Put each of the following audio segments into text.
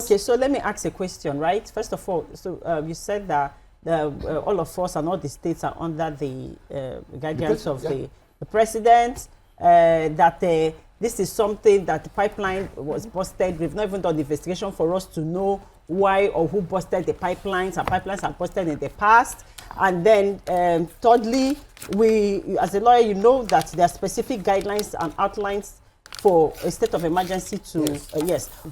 Okay, so let me ask a question, right? First of all, so you said that all of us and all the states are under the guidance of the president, that this is something that the pipeline was busted. We've not even done the investigation for us to know why or who busted the pipelines, and pipelines are busted in the past. And then thirdly, we, as a lawyer, you know that there are specific guidelines and outlines for a state of emergency to,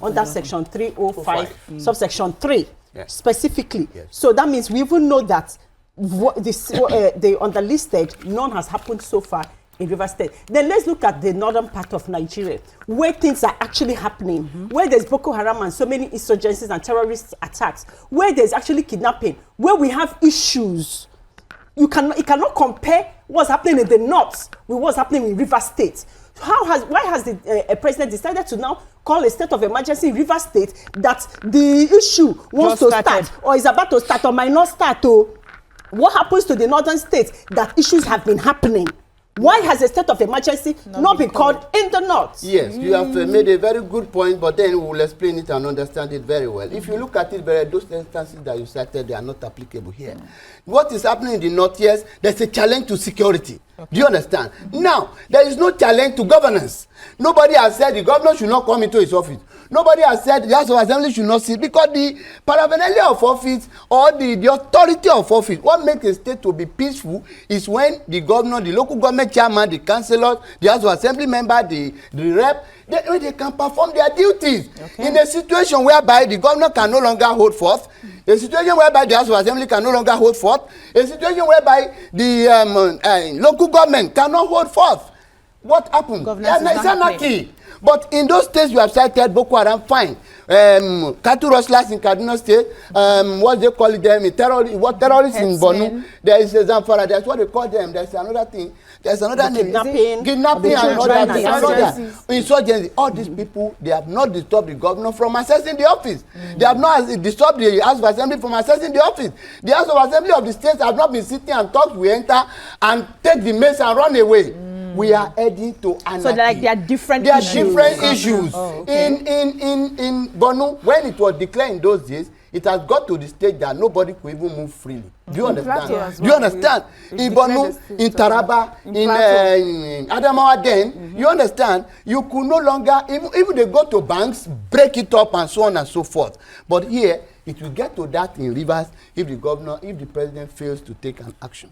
under section 305, subsection 3, specifically. Yes. So that means we even know that the underlisted, none has happened so far in River State. Then let's look at the northern part of Nigeria, where things are actually happening, where there's Boko Haram and so many insurgencies and terrorist attacks, where there's actually kidnapping, where we have issues. You cannot compare what's happening in the north with what's happening in River State. Why has the president decided to now call a state of emergency in River State that the issue wants to start or is about to start or might not start? What happens to the northern states that issues have been happening? Why has a state of emergency not been called in the north? Yes, you have made a very good point, but then we will explain it and understand it very well. If you look at it, those instances that you cited, they are not applicable here. What is happening in the north, yes, there's a challenge to security. Okay. Do you understand? Now, there is no challenge to governance. Nobody has said the governor should not come into his office. Nobody has said the House of Assembly should not sit, because the paraphernalia of office or the authority of office, what makes a state to be peaceful is when the governor, the local government chairman, the councillors, the House of Assembly member, the rep, they can perform their duties. Okay. In a situation whereby the governor can no longer hold forth, a situation whereby the House of Assembly can no longer hold forth, a situation whereby the local government cannot hold forth, what happens? It's anarchy. But in those states you have cited, Boko Haram, fine. Cattle rustlers in Kaduna State, what they call them, terrorists in Borno. There is a Zamfara, that's what they call them. There's another thing. There's another name. Kidnapping and other insurgency. All these people, they have not disturbed the governor from accessing the office. They have not disturbed the House of Assembly from accessing the office. The House of Assembly of the states have not been sitting and talked. We enter and take the mace and run away. We are heading to anarchy. So like there are different issues. There are different issues. Oh, okay. In Borno, when it was declared in those days, it has got to the stage that nobody could even move freely. Do you understand? Do you understand? In Borno, in Taraba, in Adamawa then, you understand? You could no longer, even they go to banks, break it up and so on and so forth. But here, it will get to that in Rivers if the governor, if the president fails to take an action.